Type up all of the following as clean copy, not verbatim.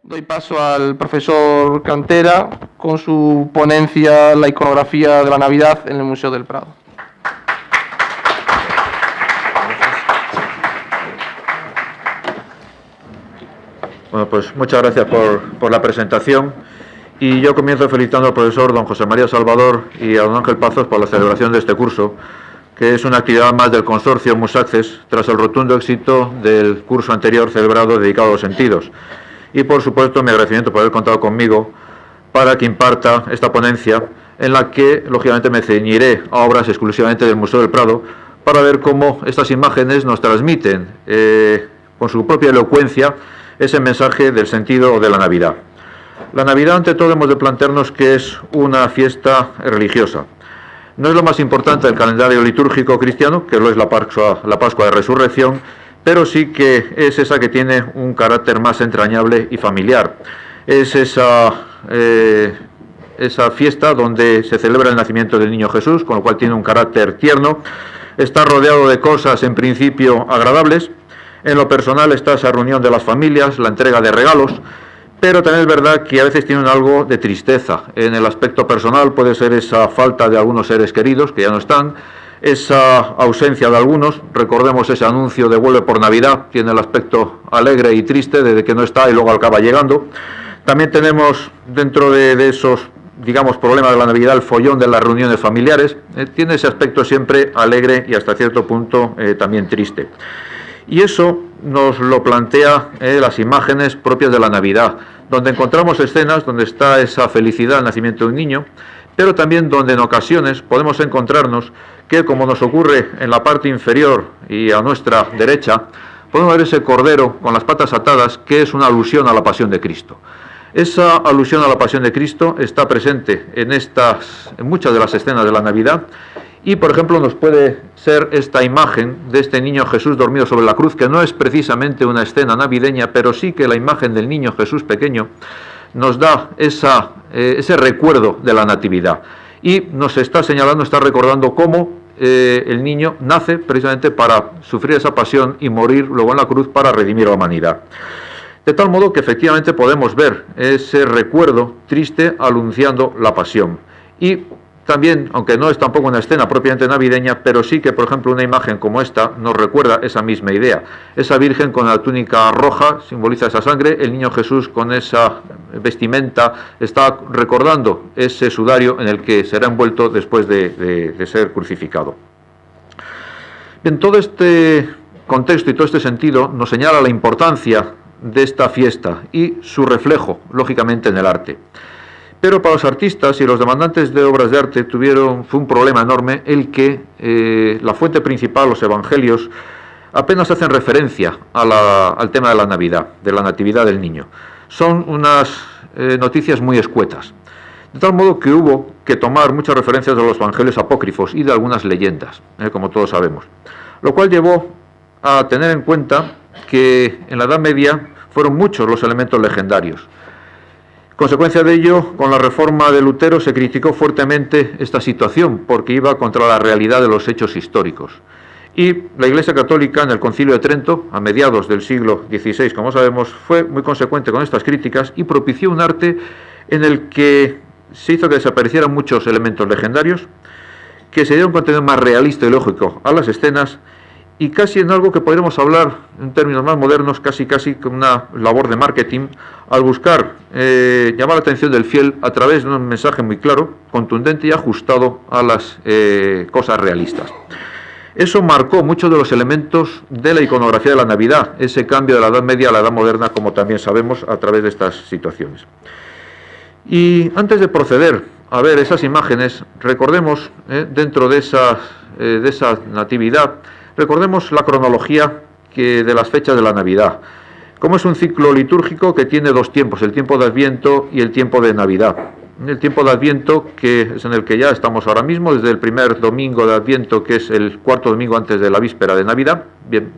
Doy paso al profesor Cantera con su ponencia La iconografía de la Navidad en el Museo del Prado. Bueno, pues muchas gracias por la presentación, y yo comienzo felicitando al profesor don José María Salvador y a don Ángel Pazos por la celebración de este curso, que es una actividad más del consorcio Musaccess tras el rotundo éxito del curso anterior celebrado dedicado a los sentidos. Y por supuesto mi agradecimiento por haber contado conmigo para que imparta esta ponencia, en la que lógicamente me ceñiré a obras exclusivamente del Museo del Prado para ver cómo estas imágenes nos transmiten con su propia elocuencia ese mensaje del sentido de la Navidad. La Navidad, ante todo, hemos de plantearnos que es una fiesta religiosa. No es lo más importante del calendario litúrgico cristiano, que lo es la Pascua de Resurrección, pero sí que es esa que tiene un carácter más entrañable y familiar. Es esa fiesta donde se celebra el nacimiento del niño Jesús, con lo cual tiene un carácter tierno. Está rodeado de cosas en principio agradables. En lo personal está esa reunión de las familias, la entrega de regalos, pero también es verdad que a veces tienen algo de tristeza. En el aspecto personal puede ser esa falta de algunos seres queridos que ya no están, esa ausencia de algunos. Recordemos ese anuncio de Vuelve por Navidad, tiene el aspecto alegre y triste desde que no está y luego acaba llegando. También tenemos dentro de esos, digamos, problemas de la Navidad, el follón de las reuniones familiares. Tiene ese aspecto siempre alegre y hasta cierto punto también triste. Y eso nos lo plantea las imágenes propias de la Navidad, donde encontramos escenas donde está esa felicidad al nacimiento de un niño, pero también donde en ocasiones podemos encontrarnos que, como nos ocurre en la parte inferior y a nuestra derecha, podemos ver ese cordero con las patas atadas, que es una alusión a la pasión de Cristo. Esa alusión a la pasión de Cristo está presente en muchas de las escenas de la Navidad. Y, por ejemplo, nos puede ser esta imagen de este niño Jesús dormido sobre la cruz, que no es precisamente una escena navideña, pero sí que la imagen del niño Jesús pequeño nos da ese recuerdo de la Natividad. Y nos está señalando, está recordando cómo el niño nace precisamente para sufrir esa pasión y morir luego en la cruz para redimir a la humanidad. De tal modo que efectivamente podemos ver ese recuerdo triste anunciando la pasión. Y también, aunque no es tampoco una escena propiamente navideña, pero sí que, por ejemplo, una imagen como esta nos recuerda esa misma idea. Esa Virgen con la túnica roja simboliza esa sangre, el niño Jesús con esa vestimenta está recordando ese sudario en el que será envuelto después de ser crucificado. Bien, todo este contexto y todo este sentido nos señala la importancia de esta fiesta y su reflejo, lógicamente, en el arte. Pero para los artistas y los demandantes de obras de arte fue un problema enorme el que la fuente principal, los evangelios, apenas hacen referencia al tema de la Navidad, de la natividad del niño. Son unas noticias muy escuetas. De tal modo que hubo que tomar muchas referencias de los evangelios apócrifos y de algunas leyendas, como todos sabemos. Lo cual llevó a tener en cuenta que en la Edad Media fueron muchos los elementos legendarios. Consecuencia de ello, con la reforma de Lutero se criticó fuertemente esta situación, porque iba contra la realidad de los hechos históricos. Y la Iglesia Católica, en el Concilio de Trento, a mediados del siglo XVI, como sabemos, fue muy consecuente con estas críticas y propició un arte en el que se hizo que desaparecieran muchos elementos legendarios, que se dio un contenido más realista y lógico a las escenas, y casi en algo que podríamos hablar en términos más modernos, casi con una labor de marketing, al buscar llamar la atención del fiel a través de un mensaje muy claro, contundente y ajustado a las cosas realistas. Eso marcó muchos de los elementos de la iconografía de la Navidad, ese cambio de la Edad Media a la Edad Moderna, como también sabemos, a través de estas situaciones. Y antes de proceder a ver esas imágenes, recordemos, dentro de esa natividad, recordemos la cronología de las fechas de la Navidad. Como es un ciclo litúrgico que tiene dos tiempos, el tiempo de Adviento y el tiempo de Navidad. El tiempo de Adviento, que es en el que ya estamos ahora mismo, desde el primer domingo de Adviento, que es el cuarto domingo antes de la víspera de Navidad. Bien,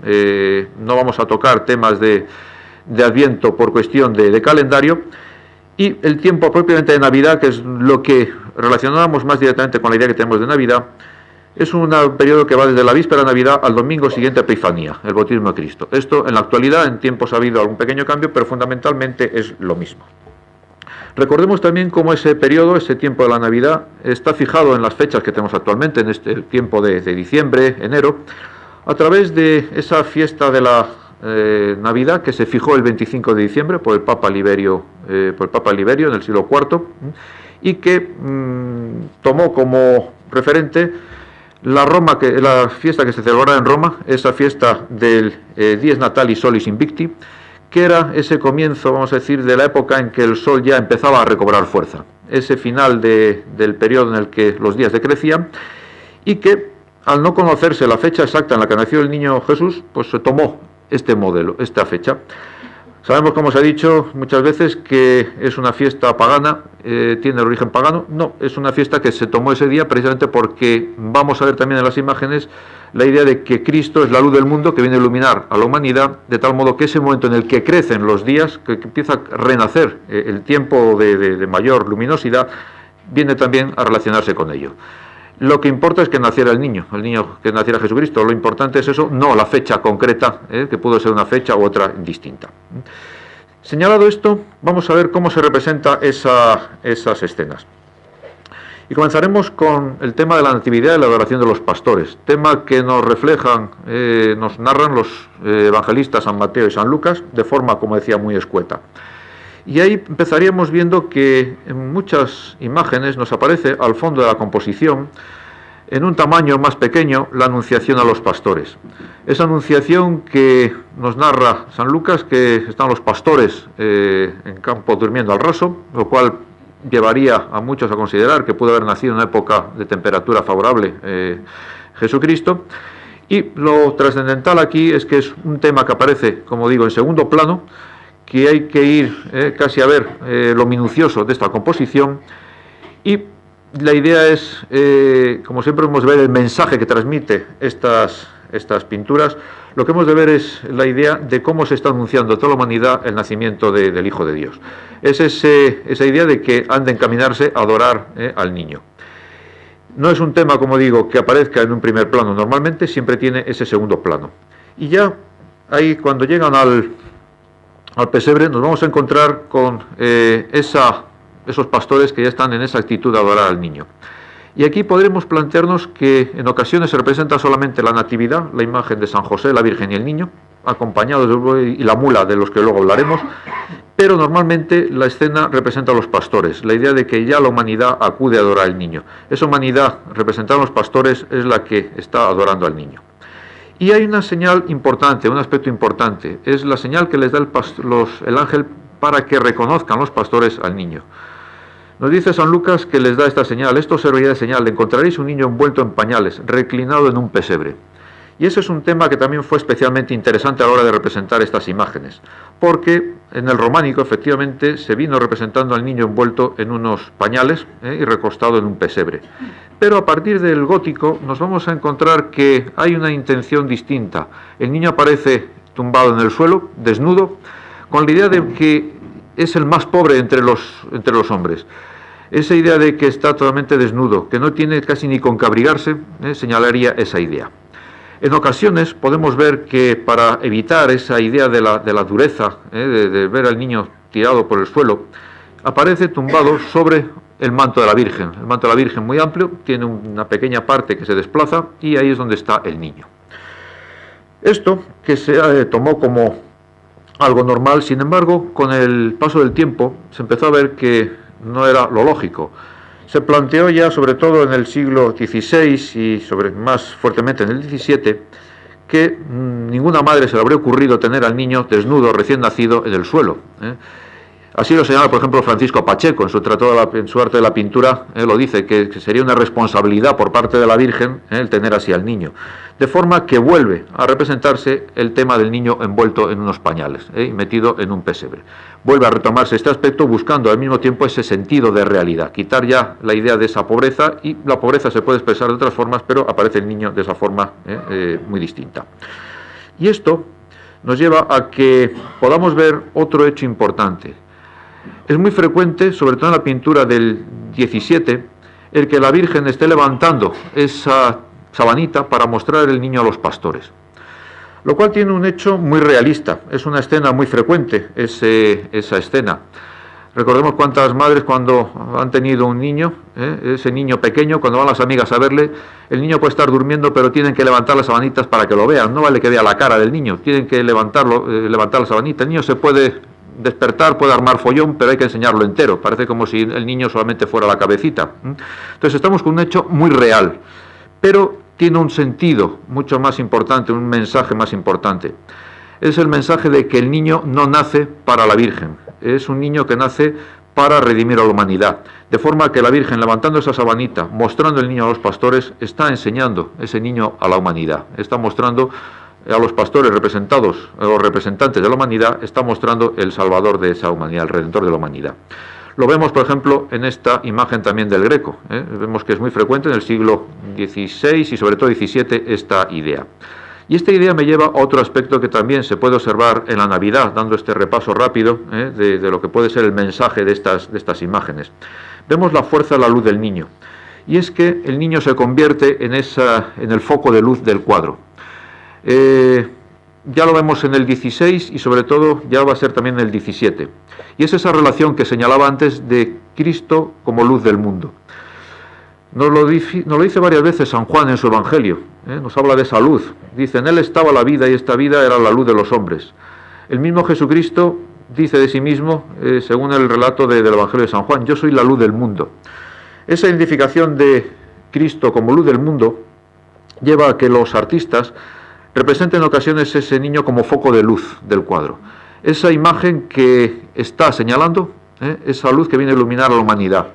no vamos a tocar temas de Adviento por cuestión de calendario. Y el tiempo propiamente de Navidad, que es lo que relacionamos más directamente con la idea que tenemos de Navidad, Es un periodo que va desde la víspera de Navidad al domingo siguiente a Epifanía, el bautismo de Cristo. Esto en la actualidad, en tiempos ha habido algún pequeño cambio, pero fundamentalmente es lo mismo. Recordemos también cómo ese periodo, ese tiempo de la Navidad, está fijado en las fechas que tenemos actualmente, en este tiempo de diciembre, enero, a través de esa fiesta de la Navidad que se fijó el 25 de diciembre por el Papa Liberio en el siglo IV, y que tomó como referente la fiesta que se celebrará en Roma, esa fiesta del Dies Natalis Solis Invicti, que era ese comienzo, vamos a decir, de la época en que el sol ya empezaba a recobrar fuerza, ese final del periodo en el que los días decrecían, y que al no conocerse la fecha exacta en la que nació el niño Jesús, pues se tomó este modelo, esta fecha. Sabemos, como se ha dicho muchas veces, que es una fiesta pagana, tiene origen pagano. No, es una fiesta que se tomó ese día precisamente porque vamos a ver también en las imágenes la idea de que Cristo es la luz del mundo que viene a iluminar a la humanidad, de tal modo que ese momento en el que crecen los días, que empieza a renacer el tiempo de mayor luminosidad, viene también a relacionarse con ello. Lo que importa es que naciera el niño que naciera Jesucristo. Lo importante es eso, no la fecha concreta, que pudo ser una fecha u otra distinta. Señalado esto, vamos a ver cómo se representa esas escenas. Y comenzaremos con el tema de la natividad y la adoración de los pastores, tema que nos reflejan, nos narran los evangelistas San Mateo y San Lucas, de forma, como decía, muy escueta. Y ahí empezaríamos viendo que en muchas imágenes nos aparece al fondo de la composición, en un tamaño más pequeño, la anunciación a los pastores. Esa anunciación que nos narra San Lucas, que están los pastores en campo durmiendo al raso, lo cual llevaría a muchos a considerar que pudo haber nacido en una época de temperatura favorable Jesucristo. Y lo trascendental aquí es que es un tema que aparece, como digo, en segundo plano, que hay que ir casi a ver lo minucioso de esta composición, y la idea es, como siempre hemos de ver el mensaje que transmite estas pinturas. Lo que hemos de ver es la idea de cómo se está anunciando a toda la humanidad el nacimiento del Hijo de Dios. Es esa idea de que han de encaminarse a adorar al niño. No es un tema, como digo, que aparezca en un primer plano, normalmente siempre tiene ese segundo plano. Y ya ahí, cuando llegan al pesebre, nos vamos a encontrar con esos pastores que ya están en esa actitud de adorar al niño. Y aquí podremos plantearnos que en ocasiones se representa solamente la natividad, la imagen de San José, la Virgen y el niño, acompañados del buey y la mula, de los que luego hablaremos, pero normalmente la escena representa a los pastores, la idea de que ya la humanidad acude a adorar al niño. Esa humanidad representada en los pastores es la que está adorando al niño. Y hay una señal importante, un aspecto importante, es la señal que les da el ángel para que reconozcan los pastores al niño. Nos dice San Lucas que les da esta señal: esto servirá de señal, encontraréis un niño envuelto en pañales, reclinado en un pesebre. Y ese es un tema que también fue especialmente interesante a la hora de representar estas imágenes, porque en el románico efectivamente se vino representando al niño envuelto en unos pañales y recostado en un pesebre. Pero a partir del gótico nos vamos a encontrar que hay una intención distinta. El niño aparece tumbado en el suelo, desnudo, con la idea de que es el más pobre entre los hombres. Esa idea de que está totalmente desnudo, que no tiene casi ni con qué abrigarse, señalaría esa idea. En ocasiones podemos ver que para evitar esa idea de la dureza, de ver al niño tirado por el suelo, aparece tumbado sobre el manto de la Virgen. El manto de la Virgen, muy amplio, tiene una pequeña parte que se desplaza y ahí es donde está el niño. Esto que se tomó como algo normal, sin embargo, con el paso del tiempo se empezó a ver que no era lo lógico. Se planteó ya, sobre todo en el siglo XVI y más fuertemente en el XVII, que ninguna madre se le habría ocurrido tener al niño desnudo, recién nacido, en el suelo. Así lo señala, por ejemplo, Francisco Pacheco en su tratado en su arte de la pintura, lo dice, que sería una responsabilidad por parte de la Virgen el tener así al niño. De forma que vuelve a representarse el tema del niño envuelto en unos pañales y metido en un pesebre. Vuelve a retomarse este aspecto buscando al mismo tiempo ese sentido de realidad, quitar ya la idea de esa pobreza, y la pobreza se puede expresar de otras formas, pero aparece el niño de esa forma muy distinta. Y esto nos lleva a que podamos ver otro hecho importante. Es muy frecuente, sobre todo en la pintura del XVII, el que la Virgen esté levantando esa sabanita para mostrar el niño a los pastores. Lo cual tiene un hecho muy realista, es una escena muy frecuente, esa escena. Recordemos cuántas madres cuando han tenido un niño, ese niño pequeño, cuando van las amigas a verle, el niño puede estar durmiendo, pero tienen que levantar las sabanitas para que lo vean. No vale que vea la cara del niño, tienen que levantar la sabanita. El niño se puede despertar, puede armar follón, pero hay que enseñarlo entero. Parece como si el niño solamente fuera la cabecita. Entonces estamos con un hecho muy real, pero tiene un sentido mucho más importante, un mensaje más importante. Es el mensaje de que el niño no nace para la Virgen, es un niño que nace para redimir a la humanidad. De forma que la Virgen, levantando esa sabanita, mostrando el niño a los pastores, está enseñando ese niño a la humanidad. Está mostrando a los pastores representados, a los representantes de la humanidad, está mostrando el Salvador de esa humanidad, el Redentor de la humanidad. Lo vemos, por ejemplo, en esta imagen también del Greco. Vemos que es muy frecuente en el siglo XVI y sobre todo XVII esta idea. Y esta idea me lleva a otro aspecto que también se puede observar en la Navidad, dando este repaso rápido de lo que puede ser el mensaje de estas imágenes. Vemos la fuerza de la luz del niño. Y es que el niño se convierte en el foco de luz del cuadro. Ya lo vemos en el 16 y sobre todo ya va a ser también en el 17. Y es esa relación que señalaba antes de Cristo como luz del mundo. Nos lo dice varias veces San Juan en su Evangelio, nos habla de esa luz. Dice, en él estaba la vida y esta vida era la luz de los hombres. El mismo Jesucristo dice de sí mismo, según el relato del Evangelio de San Juan, yo soy la luz del mundo. Esa identificación de Cristo como luz del mundo lleva a que los artistas representen en ocasiones ese niño como foco de luz del cuadro. Esa imagen que está señalando, esa luz que viene a iluminar a la humanidad.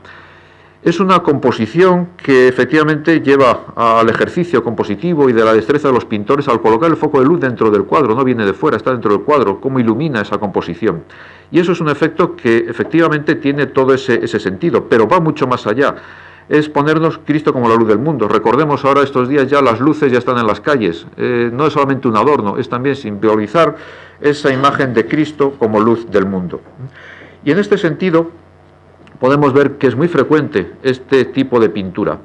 Es una composición que efectivamente lleva al ejercicio compositivo y de la destreza de los pintores al colocar el foco de luz dentro del cuadro, no viene de fuera, está dentro del cuadro, cómo ilumina esa composición. Y eso es un efecto que efectivamente tiene todo ese sentido, pero va mucho más allá. Es ponernos Cristo como la luz del mundo. Recordemos ahora estos días ya las luces ya están en las calles. No es solamente un adorno, es también simbolizar esa imagen de Cristo como luz del mundo. Y en este sentido podemos ver que es muy frecuente este tipo de pintura.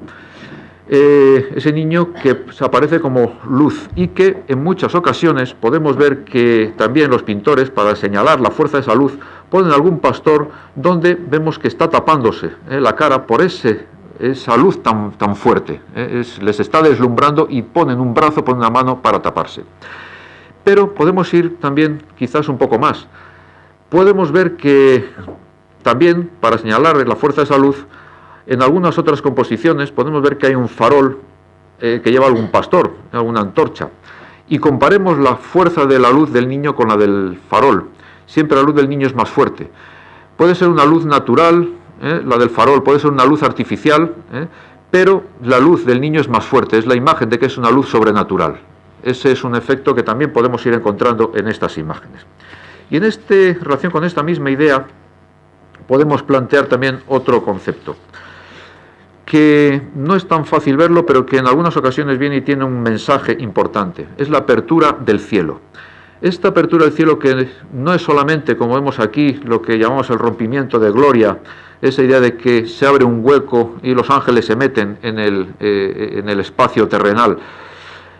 Ese niño que aparece como luz y que en muchas ocasiones podemos ver que también los pintores, para señalar la fuerza de esa luz, ponen algún pastor donde vemos que está tapándose la cara por esa luz tan fuerte. Les está deslumbrando y ponen un brazo, ponen una mano para taparse. Pero podemos ir también quizás un poco más. Podemos ver que también, para señalar la fuerza de esa luz, en algunas otras composiciones podemos ver que hay un farol que lleva algún pastor, alguna antorcha. Y comparemos la fuerza de la luz del niño con la del farol. Siempre la luz del niño es más fuerte. Puede ser una luz natural, la del farol puede ser una luz artificial, pero la luz del niño es más fuerte, es la imagen de que es una luz sobrenatural. Ese es un efecto que también podemos ir encontrando en estas imágenes. Y en relación con esta misma idea, podemos plantear también otro concepto, que no es tan fácil verlo, pero que en algunas ocasiones viene y tiene un mensaje importante. Es la apertura del cielo. Esta apertura del cielo que no es solamente, como vemos aquí, lo que llamamos el rompimiento de gloria, esa idea de que se abre un hueco y los ángeles se meten en el espacio terrenal,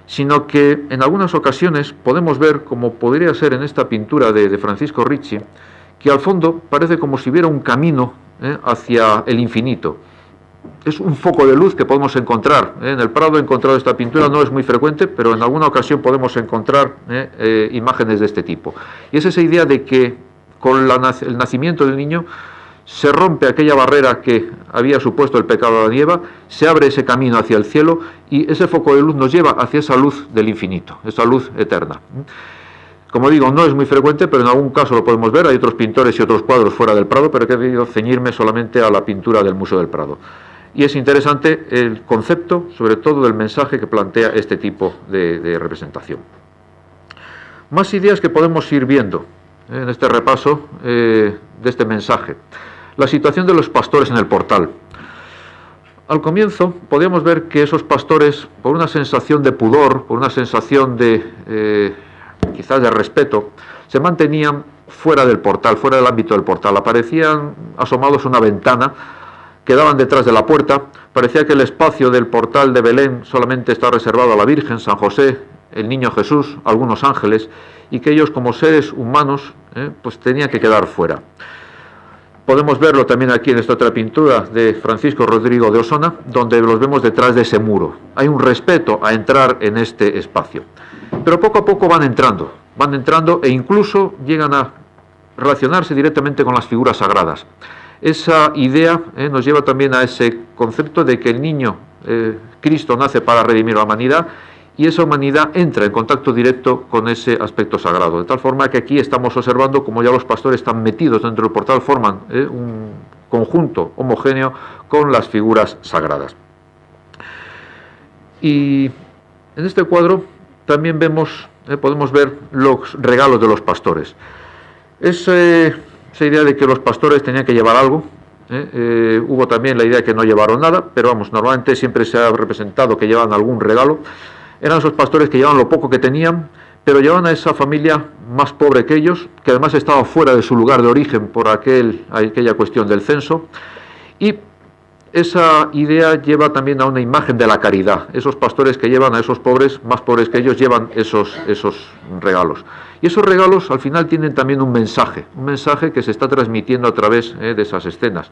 sino que en algunas ocasiones podemos ver, como podría ser en esta pintura de Francisco Ricci, que al fondo parece como si hubiera un camino hacia el infinito. Es un foco de luz que podemos encontrar. En el Prado he encontrado esta pintura, no es muy frecuente, pero en alguna ocasión podemos encontrar imágenes de este tipo. Y es esa idea de que con el nacimiento del niño se rompe aquella barrera que había supuesto el pecado de Adán y Eva, se abre ese camino hacia el cielo y ese foco de luz nos lleva hacia esa luz del infinito, esa luz eterna. Como digo, no es muy frecuente, pero en algún caso lo podemos ver. Hay otros pintores y otros cuadros fuera del Prado, pero he querido ceñirme solamente a la pintura del Museo del Prado. Y es interesante el concepto, sobre todo del mensaje que plantea este tipo de representación. Más ideas que podemos ir viendo en este repaso de este mensaje. La situación de los pastores en el portal. Al comienzo podíamos ver que esos pastores, por una sensación de pudor, por una sensación de quizás de respeto, se mantenían fuera del portal, fuera del ámbito del portal. Aparecían asomados a una ventana quedaban detrás de la puerta. Parecía que el espacio del portal de Belén solamente está reservado a la Virgen, San José, el niño Jesús, algunos ángeles, y que ellos como seres humanos pues tenían que quedar fuera. Podemos verlo también aquí en esta otra pintura de Francisco Rodrigo de Osona, donde los vemos detrás de ese muro. Hay un respeto a entrar en este espacio. Pero poco a poco van entrando e incluso llegan a relacionarse directamente con las figuras sagradas. Esa idea nos lleva también a ese concepto de que el niño Cristo nace para redimir a la humanidad, y esa humanidad entra en contacto directo con ese aspecto sagrado, de tal forma que aquí estamos observando como ya los pastores están metidos dentro del portal, forman un conjunto homogéneo con las figuras sagradas. Y en este cuadro también podemos ver los regalos de los pastores. Esa idea de que los pastores tenían que llevar algo. Hubo también la idea de que no llevaron nada, pero vamos, normalmente siempre se ha representado que llevaban algún regalo. Eran esos pastores que llevaban lo poco que tenían, pero llevaban a esa familia más pobre que ellos, que además estaba fuera de su lugar de origen por aquella cuestión del censo. Y esa idea lleva también a una imagen de la caridad. Esos pastores que llevan a esos pobres, más pobres que ellos, llevan esos regalos. Y esos regalos al final tienen también un mensaje que se está transmitiendo a través de esas escenas.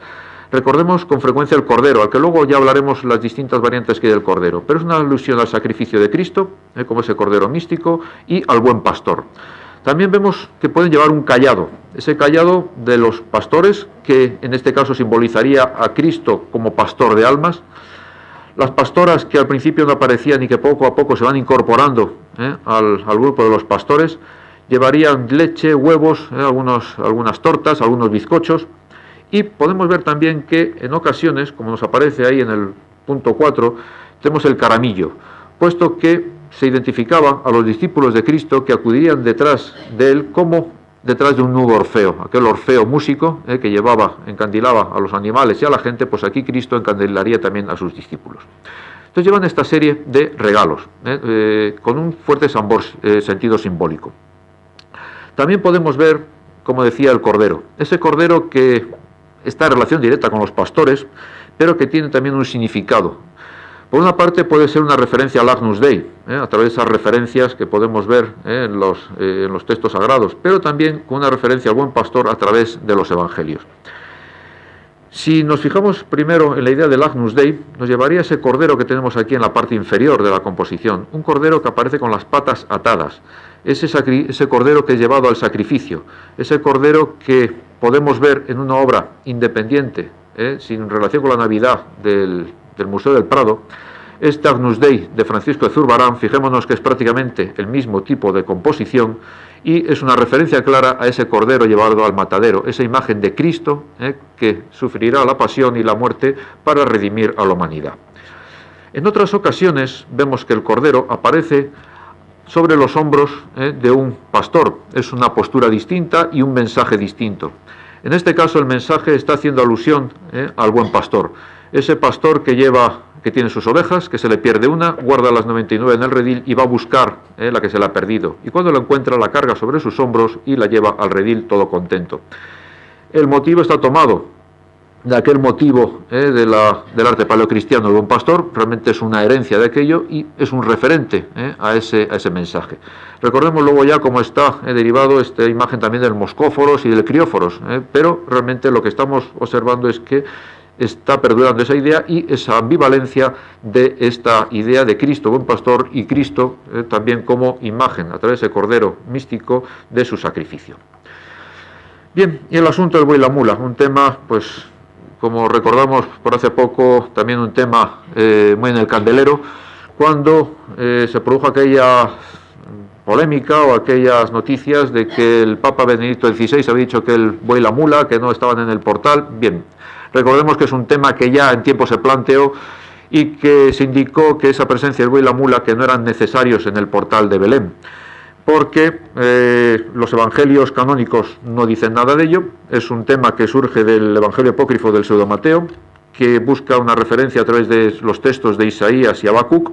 Recordemos con frecuencia el Cordero, al que luego ya hablaremos las distintas variantes que hay del Cordero, pero es una alusión al sacrificio de Cristo, como ese Cordero místico, y al buen pastor. También vemos que pueden llevar un cayado, ese cayado de los pastores, que en este caso simbolizaría a Cristo como pastor de almas. Las pastoras, que al principio no aparecían y que poco a poco se van incorporando al grupo de los pastores, llevarían leche, huevos, algunas tortas, algunos bizcochos. Y podemos ver también que en ocasiones, como nos aparece ahí en el punto 4, tenemos el caramillo, puesto que se identificaba a los discípulos de Cristo que acudirían detrás de él como detrás de un nudo Orfeo, aquel Orfeo músico que encandilaba a los animales y a la gente, pues aquí Cristo encandilaría también a sus discípulos. Entonces llevan esta serie de regalos con un fuerte sentido simbólico. También podemos ver, como decía, el Cordero, ese Cordero que está en relación directa con los pastores, pero que tiene también un significado. Por una parte puede ser una referencia al Agnus Dei, a través de esas referencias que podemos ver en los textos sagrados, pero también con una referencia al buen pastor a través de los evangelios. Si nos fijamos primero en la idea del Agnus Dei, nos llevaría a ese cordero que tenemos aquí en la parte inferior de la composición, un cordero que aparece con las patas atadas, ese cordero que es llevado al sacrificio, ese cordero que podemos ver en una obra independiente, sin relación con la Navidad del Museo del Prado, este Agnus Dei de Francisco de Zurbarán. Fijémonos que es prácticamente el mismo tipo de composición y es una referencia clara a ese cordero llevado al matadero, esa imagen de Cristo que sufrirá la pasión y la muerte para redimir a la humanidad. En otras ocasiones vemos que el cordero aparece sobre los hombros de un pastor. Es una postura distinta y un mensaje distinto. En este caso el mensaje está haciendo alusión al buen pastor. Ese pastor que tiene sus ovejas, que se le pierde una, guarda las 99 en el redil y va a buscar la que se le ha perdido. Y cuando la encuentra la carga sobre sus hombros y la lleva al redil todo contento. El motivo está tomado de aquel motivo del arte paleocristiano de un pastor, realmente es una herencia de aquello y es un referente a ese mensaje. Recordemos luego ya cómo está derivado esta imagen también del moscóforos y del crióforos, pero realmente lo que estamos observando es que está perdurando esa idea y esa ambivalencia de esta idea de Cristo, buen pastor, y Cristo también como imagen, a través de ese cordero místico de su sacrificio. Bien, y el asunto del buey y la mula, un tema, pues, como recordamos por hace poco, también un tema muy en el candelero, cuando se produjo aquella polémica o aquellas noticias de que el Papa Benedicto XVI había dicho que el buey y la mula, que no estaban en el portal. Bien, recordemos que es un tema que ya en tiempo se planteó y que se indicó que esa presencia del buey y la mula que no eran necesarios en el portal de Belén, porque los evangelios canónicos no dicen nada de ello. Es un tema que surge del evangelio apócrifo del pseudo Mateo, que busca una referencia a través de los textos de Isaías y Habacuc,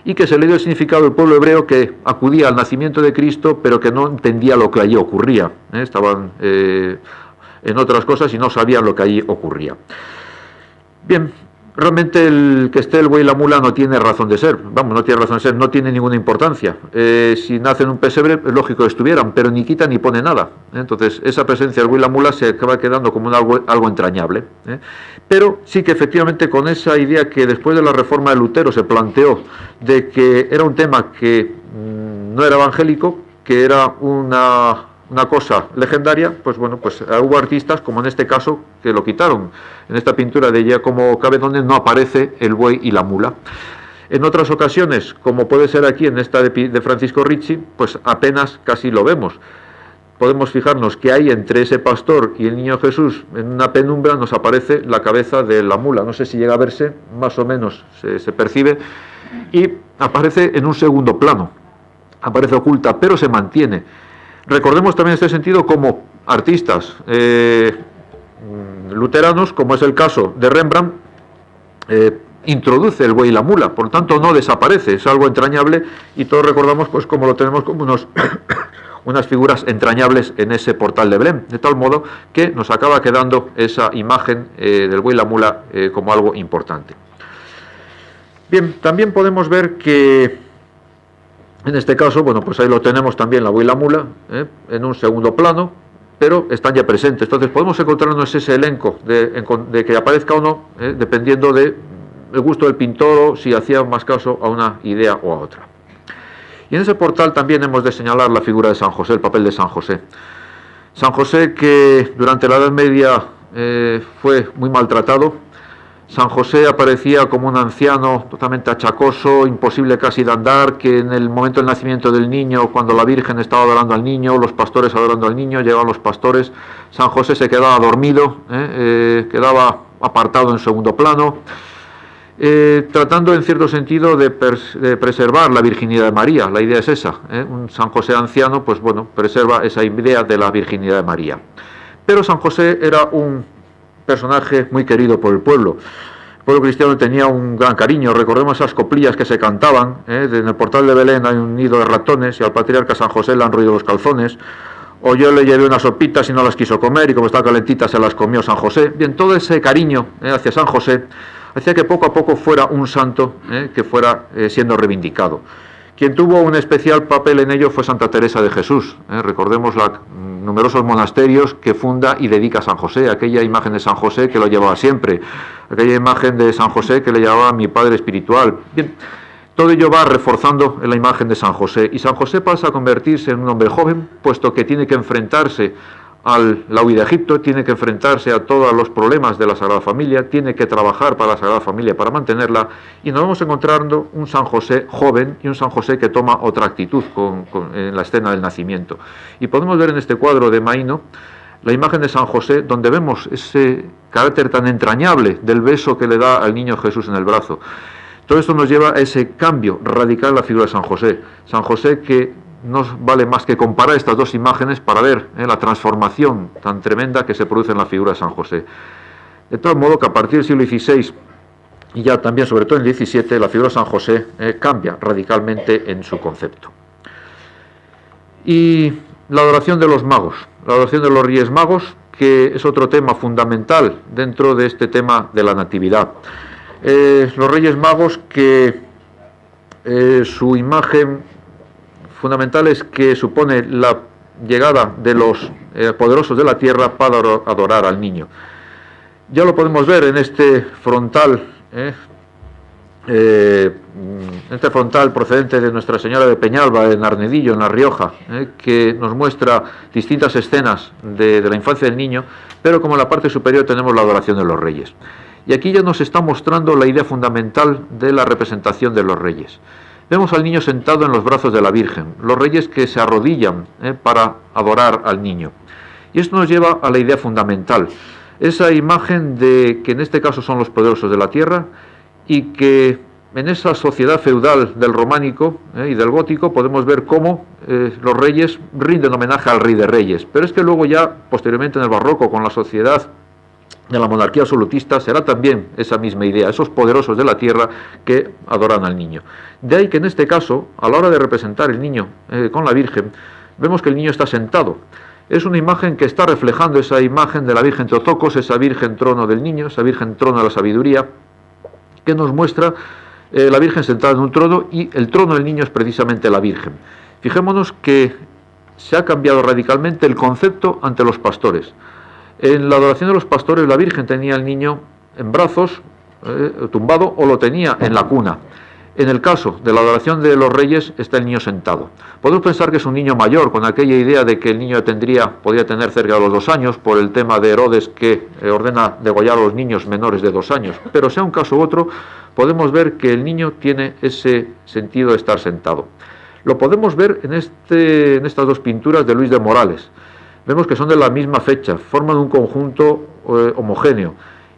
y que se le dio el significado del pueblo hebreo que acudía al nacimiento de Cristo, pero que no entendía lo que allí ocurría. Estaban en otras cosas y no sabían lo que allí ocurría. Bien, realmente el que esté el buey y la mula no tiene razón de ser, no tiene razón de ser, no tiene ninguna importancia. Si nace en un pesebre, es lógico que estuvieran, pero ni quita ni pone nada. Entonces, esa presencia del buey y la mula se acaba quedando como algo entrañable. Pero sí que efectivamente con esa idea que después de la reforma de Lutero se planteó de que era un tema que no era evangélico, que era una cosa legendaria, pues bueno, pues hubo artistas, como en este caso, que lo quitaron. En esta pintura de Giacomo Cavedone no aparece el buey y la mula. En otras ocasiones, como puede ser aquí en esta de Francisco Ricci, pues apenas casi lo vemos. Podemos fijarnos que hay entre ese pastor y el niño Jesús, en una penumbra nos aparece la cabeza de la mula. No sé si llega a verse, más o menos se percibe, y aparece en un segundo plano. Aparece oculta, pero se mantiene. Recordemos también en este sentido como artistas luteranos, como es el caso de Rembrandt, introduce el buey y la mula, por lo tanto no desaparece, es algo entrañable y todos recordamos pues como lo tenemos como unas figuras entrañables en ese portal de Belén, de tal modo que nos acaba quedando esa imagen del buey y la mula como algo importante. Bien, también podemos ver que en este caso, bueno, pues ahí lo tenemos también, la buey y la mula, en un segundo plano, pero están ya presentes. Entonces podemos encontrarnos ese elenco de que aparezca o no, dependiendo del gusto del pintor o si hacía más caso a una idea o a otra. Y en ese portal también hemos de señalar la figura de San José, el papel de San José. San José que durante la Edad Media fue muy maltratado. San José aparecía como un anciano totalmente achacoso, imposible casi de andar, que en el momento del nacimiento del niño, cuando la Virgen estaba adorando al niño, los pastores adorando al niño, llegaban los pastores, San José se quedaba dormido, quedaba apartado en segundo plano, tratando en cierto sentido de preservar la virginidad de María. La idea es esa, un San José anciano, pues bueno, preserva esa idea de la virginidad de María. Pero San José era un personaje muy querido por el pueblo. El pueblo cristiano tenía un gran cariño. Recordemos esas coplillas que se cantaban, en el portal de Belén hay un nido de ratones y al patriarca San José le han roído los calzones, o yo le llevé unas sopitas y no las quiso comer y como estaba calentita se las comió San José. Bien, todo ese cariño hacia San José hacía que poco a poco fuera un santo que fuera siendo reivindicado. Quien tuvo un especial papel en ello fue Santa Teresa de Jesús. Recordemos los numerosos monasterios que funda y dedica a San José, aquella imagen de San José que lo llevaba siempre, aquella imagen de San José que le llamaba mi padre espiritual. Bien, todo ello va reforzando en la imagen de San José y San José pasa a convertirse en un hombre joven, puesto que tiene que enfrentarse a la huida de Egipto, tiene que enfrentarse a todos los problemas de la Sagrada Familia, tiene que trabajar para la Sagrada Familia para mantenerla y nos vamos encontrando un San José joven y un San José que toma otra actitud en la escena del nacimiento. Y podemos ver en este cuadro de Maíno la imagen de San José donde vemos ese carácter tan entrañable del beso que le da al niño Jesús en el brazo. Todo esto nos lleva a ese cambio radical en la figura de San José. San José que no vale más que comparar estas dos imágenes para ver la transformación tan tremenda que se produce en la figura de San José. De tal modo que a partir del siglo XVI y ya también sobre todo en el XVII la figura de San José cambia radicalmente en su concepto. Y la adoración de los magos, la adoración de los Reyes Magos, que es otro tema fundamental dentro de este tema de la Natividad. Los Reyes Magos que su imagen fundamental es que supone la llegada de los poderosos de la tierra para adorar al niño. Ya lo podemos ver en este frontal, procedente de Nuestra Señora de Peñalba, en Arnedillo, en La Rioja, que nos muestra distintas escenas de la infancia del niño, pero como en la parte superior tenemos la adoración de los reyes. Y aquí ya nos está mostrando la idea fundamental de la representación de los reyes. Vemos al niño sentado en los brazos de la Virgen, los reyes que se arrodillan para adorar al niño. Y esto nos lleva a la idea fundamental, esa imagen de que en este caso son los poderosos de la tierra y que en esa sociedad feudal del románico y del gótico podemos ver cómo los reyes rinden homenaje al rey de reyes. Pero es que luego ya posteriormente en el barroco con la sociedad de la monarquía absolutista será también esa misma idea, esos poderosos de la tierra que adoran al niño. De ahí que en este caso, a la hora de representar el niño con la Virgen, vemos que el niño está sentado. Es una imagen que está reflejando esa imagen de la Virgen Teotocos, esa Virgen trono del niño, esa Virgen trono de la sabiduría, que nos muestra la Virgen sentada en un trono, y el trono del niño es precisamente la Virgen. Fijémonos que se ha cambiado radicalmente el concepto ante los pastores. En la adoración de los pastores, la Virgen tenía al niño en brazos, tumbado, o lo tenía en la cuna. En el caso de la adoración de los reyes, está el niño sentado. Podemos pensar que es un niño mayor, con aquella idea de que el niño podría tener cerca de los 2 años, por el tema de Herodes, que ordena degollar a los niños menores de 2 años. Pero sea un caso u otro, podemos ver que el niño tiene ese sentido de estar sentado. Lo podemos ver en estas 2 pinturas de Luis de Morales. Vemos que son de la misma fecha, forman un conjunto homogéneo.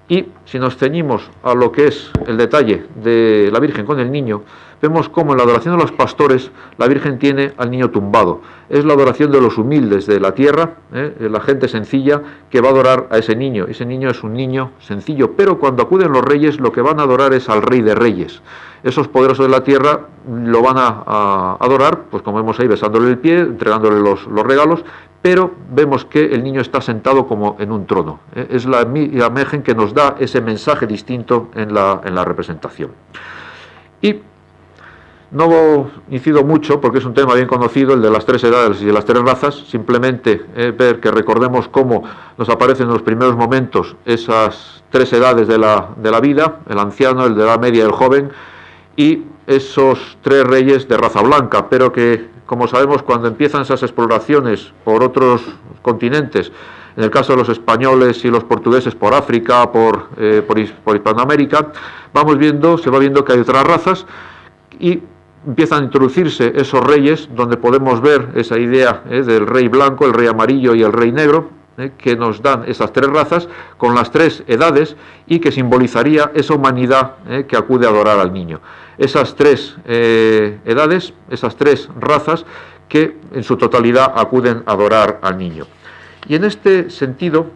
Y si nos ceñimos a lo que es el detalle de la Virgen con el niño, vemos cómo en la adoración de los pastores la Virgen tiene al niño tumbado. Es la adoración de los humildes de la tierra, la gente sencilla que va a adorar a ese niño. Ese niño es un niño sencillo, pero cuando acuden los reyes, lo que van a adorar es al Rey de Reyes. Esos poderosos de la tierra lo van a adorar, pues como vemos ahí, besándole el pie, entregándole los regalos, pero vemos que el niño está sentado como en un trono. Es la imagen que nos da ese mensaje distinto en la representación. Y no incido mucho, porque es un tema bien conocido, el de las 3 edades y de las 3 razas. Simplemente ver que recordemos cómo nos aparecen en los primeros momentos esas 3 edades de la vida: el anciano, el de la media y el joven, y esos 3 reyes de raza blanca, pero que, como sabemos, cuando empiezan esas exploraciones por otros continentes, en el caso de los españoles y los portugueses por África, por Hispanoamérica, se va viendo que hay otras razas, y empiezan a introducirse esos reyes, donde podemos ver esa idea del rey blanco, el rey amarillo y el rey negro, que nos dan esas 3 razas con las 3 edades, y que simbolizaría esa humanidad que acude a adorar al niño. Esas 3 edades, esas 3 razas que en su totalidad acuden a adorar al niño. Y en este sentido,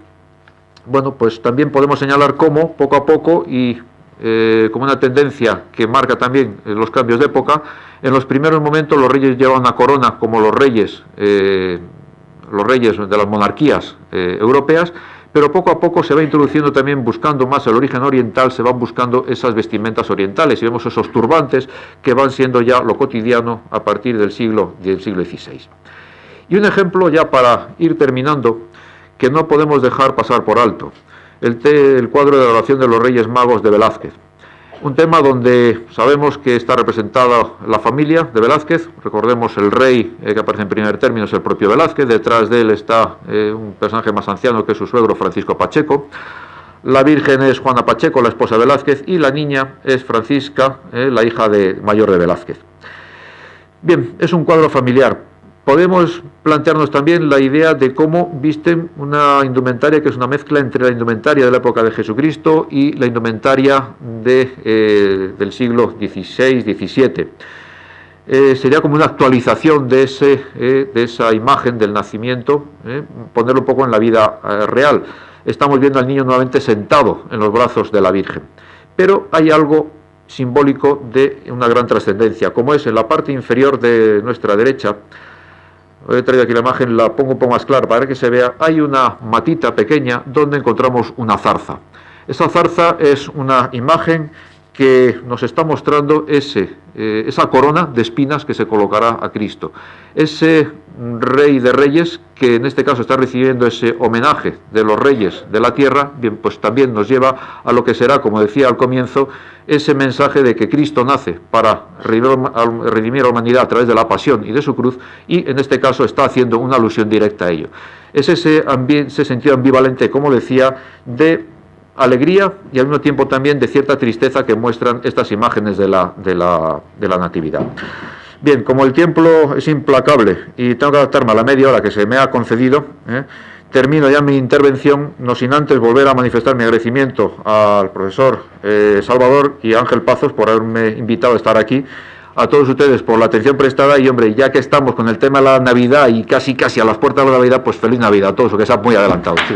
bueno, pues también podemos señalar cómo poco a poco, y como una tendencia que marca también los cambios de época, en los primeros momentos los reyes llevan una corona como los reyes de las monarquías europeas, pero poco a poco se va introduciendo también, buscando más el origen oriental, se van buscando esas vestimentas orientales, y vemos esos turbantes que van siendo ya lo cotidiano a partir del siglo XVI. Y un ejemplo, ya para ir terminando, que no podemos dejar pasar por alto: el cuadro de adoración de los Reyes Magos de Velázquez. Un tema donde sabemos que está representada la familia de Velázquez. Recordemos, el rey que aparece en primer término es el propio Velázquez. Detrás de él está un personaje más anciano, que es su suegro, Francisco Pacheco. La Virgen es Juana Pacheco, la esposa de Velázquez, y la niña es Francisca, la hija mayor de Velázquez. Bien, es un cuadro familiar. Podemos plantearnos también la idea de cómo visten una indumentaria que es una mezcla entre la indumentaria de la época de Jesucristo y la indumentaria del siglo XVI, XVII. Sería como una actualización de esa imagen del nacimiento, ponerlo un poco en la vida real. Estamos viendo al niño nuevamente sentado en los brazos de la Virgen, pero hay algo simbólico de una gran trascendencia, como es en la parte inferior de nuestra derecha. He traído aquí la imagen, la pongo un poco más clara para que se vea. Hay una matita pequeña donde encontramos una zarza. Esa zarza es una imagen que nos está mostrando esa corona de espinas que se colocará a Cristo. Ese Rey de Reyes, que en este caso está recibiendo ese homenaje de los reyes de la tierra, bien, pues también nos lleva a lo que será, como decía al comienzo, ese mensaje de que Cristo nace para redimir a la humanidad a través de la pasión y de su cruz, y en este caso está haciendo una alusión directa a ello. Es ese sentido ambivalente, como decía, de alegría y al mismo tiempo también de cierta tristeza que muestran estas imágenes de la Natividad. Bien, como el tiempo es implacable y tengo que adaptarme a la media hora que se me ha concedido, termino ya mi intervención, no sin antes volver a manifestar mi agradecimiento al profesor Salvador y a Ángel Pazos por haberme invitado a estar aquí, a todos ustedes por la atención prestada, y hombre, ya que estamos con el tema de la Navidad y casi a las puertas de la Navidad, pues feliz Navidad a todos, que sea muy adelantado. Sí.